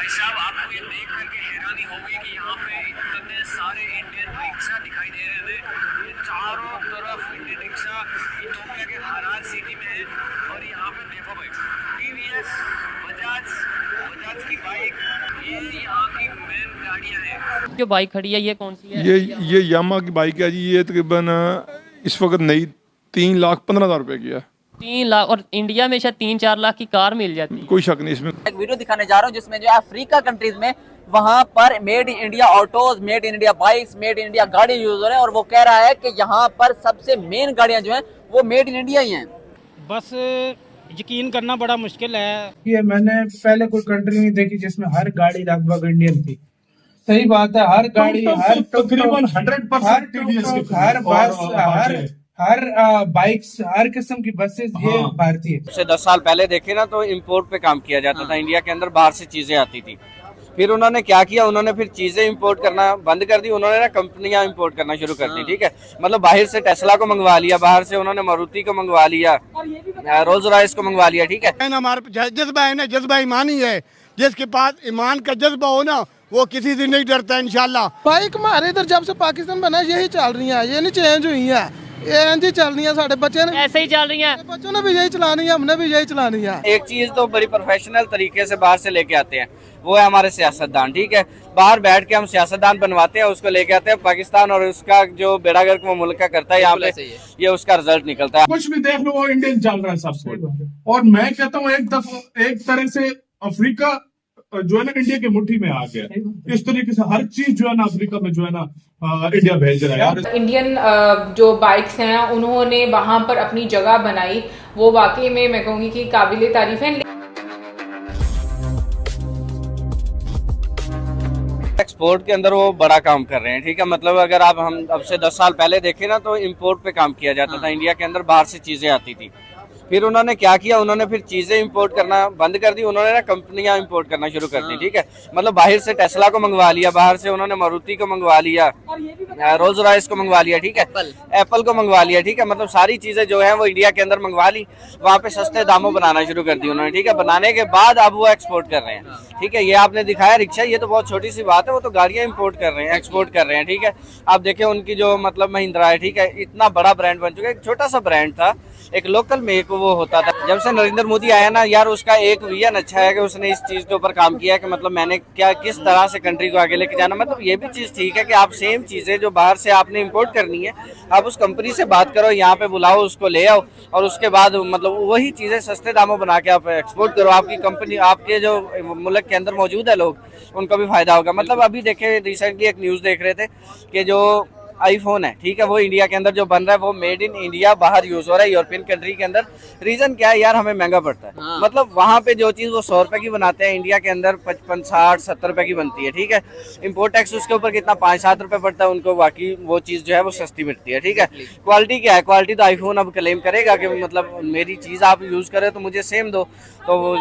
भाई साहब, आपको ये देख करके हैरानी होगी कि यहाँ पे इतने सारे इंडियन रिक्शा दिखाई दे रहे हैं। ये चारों तरफ इंडियन रिक्शा इथोपिया के हरार सिटी में है। और यहाँ पे देखो भाई, टीवीएस, बजाज की बाइक, ये यहाँ की मेन गाड़ियाँ हैं। जो बाइक खड़ी है ये कौन सी है? ये यामा की बाइक है जी। ये तकरीबन इस वक्त नई 3,15,000 रुपए की है। 3 लाख, और इंडिया में शायद 3-4 लाख की कार मिल जाती है। कोई शक नहीं इसमें। एक वीडियो दिखाने जा रहा हूँ जिसमें जो है अफ्रीका कंट्रीज में वहाँ पर made in India autos, made in India bikes, made in India गाड़ी यूज हो रहे हैं। और वो कह रहा है कि यहाँ पर सबसे मेन गाड़ियाँ जो हैं वो मेड इन इंडिया ही हैं। बस यकीन करना बड़ा मुश्किल है। ये मैंने पहले कोई कंट्री नहीं देखी जिसमें हर गाड़ी लगभग इंडियन थी। सही बात है, हर गाड़ी, हर तकरीबन 100% टीवीएस के हर बस, हर बाइक्स, हर किस्म की बसेस ये भारतीय। से 10 साल पहले देखे ना तो इंपोर्ट पे काम किया जाता था। इंडिया के अंदर बाहर से चीजें आती थी। फिर उन्होंने क्या किया, उन्होंने फिर चीजें इंपोर्ट करना बंद कर दी। उन्होंने ना कंपनियां इंपोर्ट करना शुरू कर दी। ठीक है, मतलब बाहर से टेस्ला को मंगवा लिया, बाहर से उन्होंने मारुति को मंगवा लिया, रोल्स रॉयस को मंगवा लिया। ठीक है, हमारे जज्बा है ना, जज्बा ईमानी है। जिसके पास ईमान का जज्बा हो ना वो किसी से नहीं डरता इंशाल्लाह। बाइक हमारे इधर जब से पाकिस्तान बना यही चल रही है, ये नहीं चेंज हुई है, ये ऐसी चल रही है। साढ़े बच्चे ने ऐसे ही चल रही हैं। बच्चों ने भी यही चलानी है, हमने भी यही चलानी है। एक चीज तो बड़ी प्रोफेशनल तरीके से बाहर से लेके आते हैं, वो है हमारे सियासतदान। ठीक है, बाहर बैठ के हम सियासतदान बनवाते हैं, उसको लेके आते हैं पाकिस्तान, और उसका जो बेड़ागर्क वो मुल्क का करता है यहाँ पे, ये उसका रिजल्ट निकलता है। कुछ भी देख लो वो इंडियन चल रहा है सब कुछ। और मैं कहता हूँ एक तरह से अफ्रीका जो है ना इंडिया की मुट्ठी में आ गया। इस तरीके से हर चीज जो है ना अफ्रीका में जो है ना इंडिया भेज रहा है। इंडियन जो बाइक्स हैं उन्होंने वहां पर अपनी जगह बनाई, वो वाकई में मैं कहूँगी कि काबिले तारीफ है। एक्सपोर्ट के अंदर वो बड़ा काम कर रहे हैं। ठीक है, मतलब अगर आप हम अब से 10 साल पहले देखें ना तो इंपोर्ट पे काम किया जाता था। इंडिया के अंदर बाहर से चीजें आती थी। फिर उन्होंने क्या किया, उन्होंने फिर चीजें इंपोर्ट करना बंद कर दी। उन्होंने ना कंपनियां इंपोर्ट करना शुरू कर दी। ठीक है, मतलब बाहर से टेस्ला को मंगवा लिया, बाहर से उन्होंने मारुति को मंगवा लिया, रोल्स रॉयस को मंगवा लिया। ठीक है, एप्पल को मंगवा लिया। ठीक है, मतलब सारी चीजें जो है वो इंडिया के अंदर मंगवा ली, वहाँ पे सस्ते दामों बनाना शुरू कर दी उन्होंने। ठीक है, बनाने के बाद अब वो एक्सपोर्ट कर रहे हैं। ठीक है, ये आपने दिखाया रिक्शा, ये तो बहुत छोटी सी बात है, वो तो गाड़ियां इंपोर्ट कर रहे हैं, एक्सपोर्ट कर रहे हैं। ठीक है, आप देखें उनकी जो मतलब महिंद्रा है, ठीक है, इतना बड़ा ब्रांड बन चुका है। एक छोटा सा ब्रांड था, एक लोकल मेक वो होता था। जब से नरेंद्र मोदी आया ना यार, उसका एक विजन अच्छा है कि उसने इस चीज के ऊपर काम किया है कि मतलब मैंने क्या किस तरह से कंट्री को आगे लेके जाना। मतलब ये भी चीज ठीक है कि आप सेम चीजें जो बाहर से आपने इंपोर्ट करनी है, आप उस कंपनी से बात करो, यहाँ पे बुलाओ, उसको ले आओ, और उसके बाद मतलब वही चीजें सस्ते दामों बना के आप एक्सपोर्ट करो। आपकी कंपनी, आपके जो मुल्क के अंदर मौजूद है लोग, उनको भी फायदा होगा। मतलब अभी देखे, रिसेंटली एक न्यूज देख रहे थे कि जो आईफोन है, ठीक है, वो इंडिया के अंदर जो बन रहा है वो मेड इन इंडिया बाहर यूज हो रहा है यूरोपियन कंट्री के अंदर। रीजन क्या है यार, हमें महंगा पड़ता है। मतलब वहाँ पे जो चीज वो 100 रुपए की बनाते हैं, इंडिया के अंदर 55, 60, 70 रुपए की बनती है। ठीक है, इम्पोर्ट टैक्स उसके ऊपर कितना 5-7 रुपए पड़ता है उनको, बाकी वो चीज जो है वो सस्ती मिलती है। ठीक है, क्वालिटी क्या है, क्वालिटी तो आईफोन अब क्लेम करेगा कि मतलब मेरी चीज आप यूज करें तो मुझे सेम दो। तो वो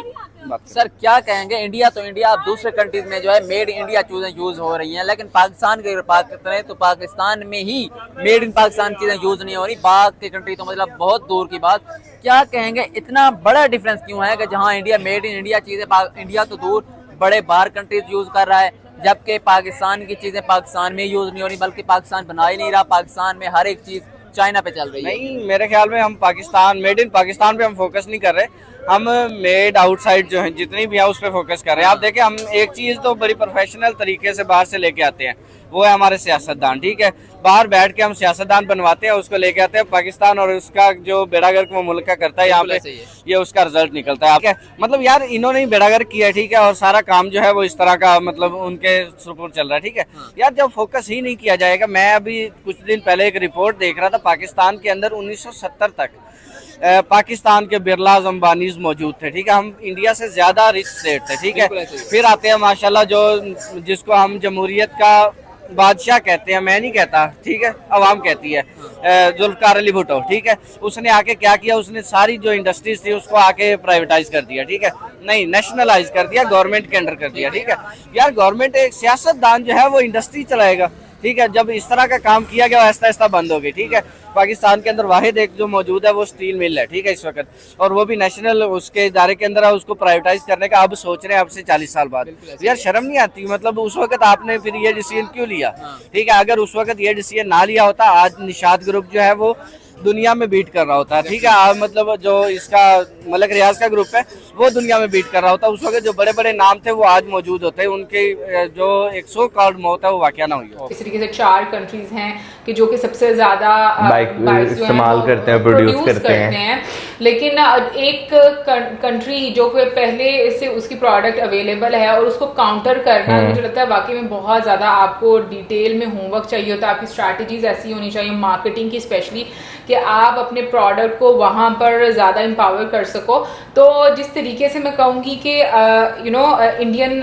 सर क्या कहेंगे, इंडिया तो इंडिया, अब दूसरे कंट्रीज में जो है मेड इंडिया चीजें यूज हो रही हैं, लेकिन पाकिस्तान की बात करते हैं तो पाकिस्तान में ही मेड इन पाकिस्तान चीजें यूज नहीं हो रही। बाकी कंट्री तो मतलब बहुत दूर की बात। क्या कहेंगे, इतना बड़ा डिफरेंस क्यों है कि जहां इंडिया मेड इन इंडिया चीजें, इंडिया तो दूर, बड़े बाहर कंट्रीज यूज कर रहा है, जबकि पाकिस्तान की चीजें पाकिस्तान में यूज नहीं हो रही, बल्कि पाकिस्तान बना ही नहीं रहा। पाकिस्तान में हर एक चीज चाइना पे चल रही है। नहीं, मेरे ख्याल में हम पाकिस्तान, मेड इन पाकिस्तान पे हम फोकस नहीं कर रहे, हम मेड आउटसाइड जो है जितनी भी है उस पर फोकस कर रहे हैं। आप देखें, हम एक चीज तो बड़ी प्रोफेशनल तरीके से बाहर से लेके आते हैं, वो है हमारे सियासतदान। ठीक है, बाहर बैठ के हम सियासतदान बनवाते हैं, उसको लेके आते हैं पाकिस्तान, और उसका जो बेड़ागर्क वो मुल्क का करता है यहाँ पे, ये उसका रिजल्ट निकलता है। ठीक है, मतलब यार इन्होंने ही बेड़ागर्क किया। ठीक है, और सारा काम जो है वो इस तरह का मतलब उनके सुपुर्द चल रहा है। ठीक है यार, जब फोकस ही नहीं किया जाएगा। मैं अभी कुछ दिन पहले एक रिपोर्ट देख रहा था, पाकिस्तान के अंदर 1970 तक पाकिस्तान के बिरलाज, अंबानीज मौजूद थे। ठीक है, हम इंडिया से ज्यादा रिच स्टेट थे। ठीक है, फिर आते हैं माशाल्लाह जो जिसको हम जमहूरियत का बादशाह कहते हैं, मैं नहीं कहता, ठीक है, अवाम कहती है, जुल्फकार अली भुट्टो। ठीक है, उसने आके क्या किया, उसने सारी जो इंडस्ट्रीज थी उसको आके प्राइवेटाइज कर दिया। ठीक है, नहीं नेशनलाइज कर दिया, गवर्नमेंट के अंडर कर दिया। ठीक है यार, गवर्नमेंट एक सियासतदान जो है वो इंडस्ट्री चलाएगा, ठीक है। जब इस तरह का काम किया गया आहिस्ता आहिस्ता बंद हो गई, ठीक है। पाकिस्तान के अंदर वाहिद एक जो मौजूद है वो स्टील मिल है, ठीक है, इस वक्त, और वो भी नेशनल उसके इदारे के अंदर है, उसको प्राइवेटाइज करने का अब सोच रहे हैं, अब से 40 साल बाद। यार शर्म नहीं आती? मतलब उस वक्त आपने फिर ये डिसीजन क्यों लिया? ठीक है, अगर उस वक्त ये डिसीजन ना लिया होता, आज निशात ग्रुप जो है वो दुनिया में बीट कर रहा होता है, ठीक है। मतलब जो इसका मलक रियाज का ग्रुप है वो दुनिया में बीट कर रहा होता है। उस वक्त जो बड़े बड़े नाम थे वो आज मौजूद होते हैं, उनके जो 100 करोड़ मौत है वो वाकया ना हुई हो। इस तरीके से 4 कंट्रीज हैं कि जो कि सबसे ज्यादा बाइक इस्तेमाल करते हैं, प्रोड्यूस करते हैं। लेकिन एक कंट्री जो कि पहले से उसकी प्रोडक्ट अवेलेबल है और उसको काउंटर करना, मुझे लगता है वाकई में बहुत ज्यादा आपको डिटेल में होमवर्क चाहिए होता है। आपकी स्ट्रैटेजीज ऐसी होनी चाहिए मार्केटिंग की स्पेशली, कि आप अपने प्रोडक्ट को वहां पर ज़्यादा एम्पावर कर सको। तो जिस तरीके से मैं कहूँगी कि इंडियन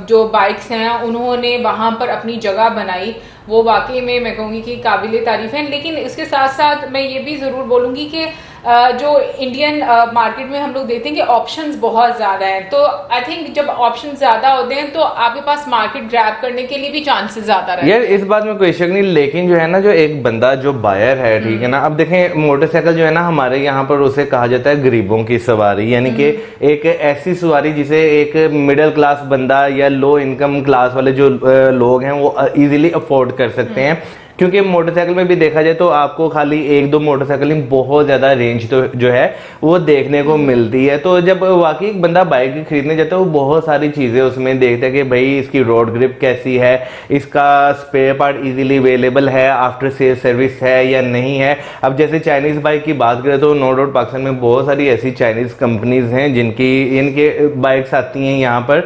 जो बाइक्स हैं उन्होंने वहां पर अपनी जगह बनाई, वो वाकई में मैं कहूँगी कि काबिल तारीफ है। लेकिन इसके साथ साथ मैं ये भी ज़रूर बोलूँगी कि जो इंडियन मार्केट में हम लोग देखते हैं कि ऑप्शंस बहुत ज़्यादा हैं, तो आई थिंक जब ऑप्शंस ज़्यादा होते हैं तो आपके पास मार्केट ग्रैब करने के लिए भी चांसेस ज़्यादा रहते हैं। यार इस बात में कोई शक नहीं, लेकिन जो है ना, जो एक बंदा जो बायर है, ठीक है ना, अब देखें मोटरसाइकिल जो है ना हमारे यहाँ पर उसे कहा जाता है गरीबों की सवारी, यानी कि एक ऐसी सवारी जिसे एक मिडिल क्लास बंदा या लो इनकम क्लास वाले जो लोग हैं वो इजीली अफोर्ड कर सकते हैं। क्योंकि मोटरसाइकिल में भी देखा जाए तो आपको खाली 1-2 मोटरसाइकिल में बहुत ज्यादा रेंज तो जो है वो देखने को मिलती है। तो जब वाकई एक बंदा बाइक खरीदने जाता है वो बहुत सारी चीजें उसमें देखता है कि भाई इसकी रोड ग्रिप कैसी है, इसका स्पेयर पार्ट इजीली अवेलेबल है, आफ्टर सेल सर्विस है या नहीं है। अब जैसे चाइनीज बाइक की बात करें तो नो डाउट पाकिस्तान में बहुत सारी ऐसी चाइनीज कंपनीज हैं इनके बाइक्स आती हैं यहाँ पर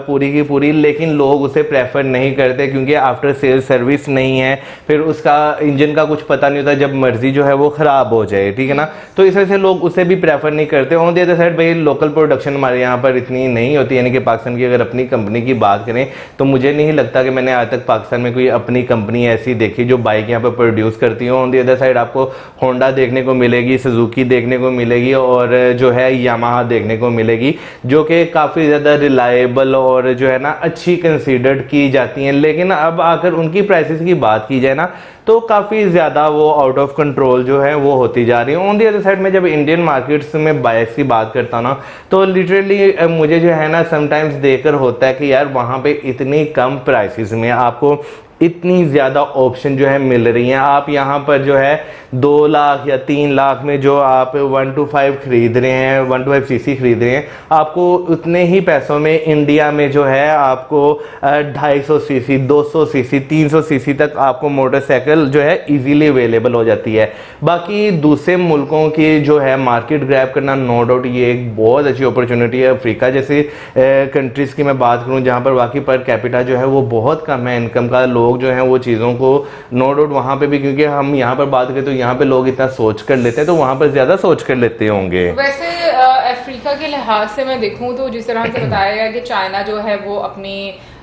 पूरी की पूरी, लेकिन लोग उसे प्रेफर नहीं करते क्योंकि आफ्टर सेल सर्विस नहीं है, फिर उसका इंजन का कुछ पता नहीं होता, जब मर्जी जो है वो खराब हो जाए, ठीक है ना। तो इस वजह से लोग उसे भी प्रेफर नहीं करते। ऑन द अदर साइड भाई लोकल प्रोडक्शन हमारे यहाँ पर इतनी नहीं होती, यानी कि पाकिस्तान की अगर अपनी कंपनी की बात करें तो मुझे नहीं लगता कि मैंने आज तक पाकिस्तान में कोई अपनी कंपनी ऐसी देखी जो बाइक यहाँ पर प्रोड्यूस करती हो। ऑन द अदर साइड आपको होंडा देखने को मिलेगी, सुजुकी देखने को मिलेगी और जो है यामाहा देखने को मिलेगी, जो कि काफ़ी ज़्यादा रिलायबल और जो है ना अच्छी कंसीडर्ड की जाती हैं। लेकिन अब अगर उनकी प्राइसेस की बात की जाए ना तो काफ़ी ज़्यादा वो आउट ऑफ कंट्रोल जो है वो होती जा रही है। ऑन दी अदर साइड में जब इंडियन मार्केट्स में बाइक्स की बात करता हूँ ना तो लिटरली मुझे जो है ना समटाइम्स देखकर होता है कि यार वहाँ पे इतनी कम प्राइसेस में आपको इतनी ज़्यादा ऑप्शन जो है मिल रही हैं। आप यहाँ पर जो है 2 लाख या 3 लाख में जो आप 125 खरीद रहे हैं, 125 सीसी खरीद रहे हैं, आपको उतने ही पैसों में इंडिया में जो है आपको 250 सीसी, 200 सीसी, 300 सीसी तक आपको मोटरसाइकिल जो है इजीली अवेलेबल हो जाती है। बाकी दूसरे मुल्कों की जो है मार्केट ग्रैब करना नो डाउट ये एक बहुत अच्छी अपॉर्चुनिटी है। अफ्रीका जैसे कंट्रीज़ की मैं बात करूँ जहाँ पर वाकई पर कैपिटा जो है वो बहुत कम है इनकम का, लोग जो हैं वो चीज़ों को नो डाउट वहाँ पे भी, क्योंकि हम यहाँ पर बात करें तो यहाँ पे लोग इतना सोच कर लेते हैं तो वहाँ पर ज़्यादा सोच कर लेते होंगे। वैसे अफ्रीका के लिहाज से मैं देखूँ तो जिस तरह से बताया गया कि चाइना जो है वो अपनी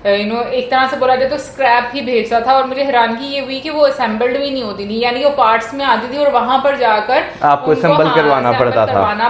एक तरह से बोला जाए तो स्क्रैप ही भेजता था और मुझे हैरानगी ये हुई कि वो असेंबल्ड भी नहीं होती थी, यानी वो पार्ट्स में आती थी और वहां पर जाकर आपको असेंबल करवाना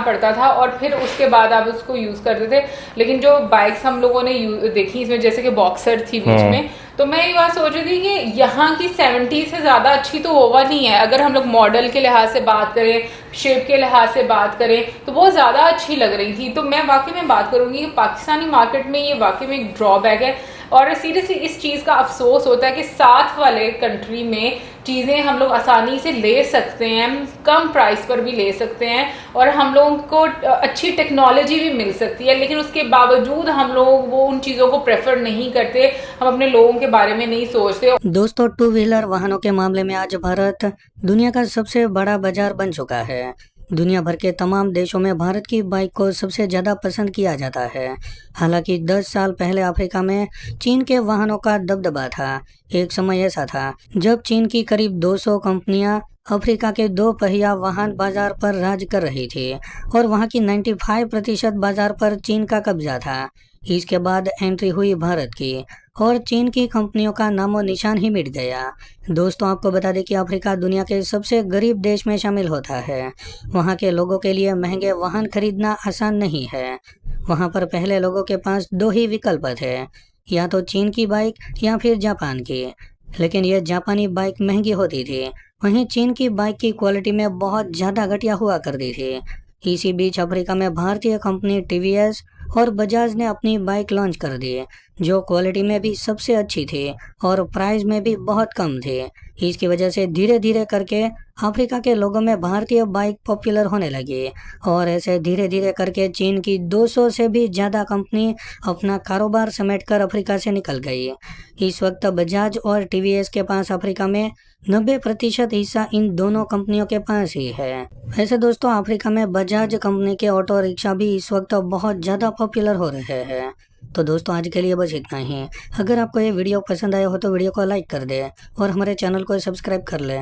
पड़ता था और फिर उसके बाद आप उसको यूज करते थे। लेकिन जो बाइक्स हम लोगों ने देखी इसमें जैसे कि बॉक्सर थी बीच में, तो मैं ये बात सोच रही थी कि यहाँ की 70 से ज्यादा अच्छी तो ओवा नहीं है। अगर हम लोग मॉडल के लिहाज से बात करें, शेप के लिहाज से बात करें तो बहुत ज्यादा अच्छी लग रही थी। तो मैं वाकई में बात करूंगी कि पाकिस्तानी मार्केट में ये वाकई में एक ड्रॉबैक है और सीरियसली इस चीज का अफसोस होता है कि साथ वाले कंट्री में चीजें हम लोग आसानी से ले सकते हैं, कम प्राइस पर भी ले सकते हैं और हम लोगों को अच्छी टेक्नोलॉजी भी मिल सकती है, लेकिन उसके बावजूद हम लोग वो उन चीजों को प्रेफर नहीं करते, हम अपने लोगों के बारे में नहीं सोचते। दोस्तों, 2 व्हीलर वाहनों के मामले में आज भारत दुनिया का सबसे बड़ा बाजार बन चुका है। दुनिया भर के तमाम देशों में भारत की बाइक को सबसे ज़्यादा पसंद किया जाता है। हालांकि 10 साल पहले अफ्रीका में चीन के वाहनों का दबदबा था। एक समय ऐसा था जब चीन की करीब 200 कंपनियां अफ्रीका के 2 पहिया वाहन बाजार पर राज कर रही थी और वहां की 95% बाजार पर चीन का कब्जा था। इसके बाद एंट्री हुई भारत की और चीन की कंपनियों का नामो निशान ही मिट गया। दोस्तों, आपको बता दें कि अफ्रीका दुनिया के सबसे गरीब देश में शामिल होता है। वहां के लोगों के लिए महंगे वाहन खरीदना आसान नहीं है। वहां पर पहले लोगों के पास 2 ही विकल्प थे, या तो चीन की बाइक या फिर जापान की। लेकिन ये जापानी बाइक महंगी होती थी। वहीं चीन की बाइक की क्वालिटी में बहुत ज़्यादा घटिया हुआ करती थी। इसी बीच अफ्रीका में भारतीय कंपनी टीवीएस और बजाज ने अपनी बाइक लॉन्च कर दी, जो क्वालिटी में भी सबसे अच्छी थी और प्राइस में भी बहुत कम थी। इसकी वजह से धीरे धीरे करके अफ्रीका के लोगों में भारतीय बाइक पॉपुलर होने लगी और ऐसे धीरे धीरे करके चीन की 200 से भी ज़्यादा कंपनी अपना कारोबार समेटकर अफ्रीका से निकल गई। इस वक्त बजाज और टीवीएस के पास अफ्रीका में 90% हिस्सा इन दोनों कंपनियों के पास ही है। वैसे दोस्तों अफ्रीका में बजाज कंपनी के ऑटो रिक्शा भी इस वक्त बहुत ज़्यादा पॉपुलर हो रहे हैं। तो दोस्तों आज के लिए बस इतना ही। अगर आपको ये वीडियो पसंद आया हो तो वीडियो को लाइक कर दे और हमारे चैनल को सब्सक्राइब कर ले।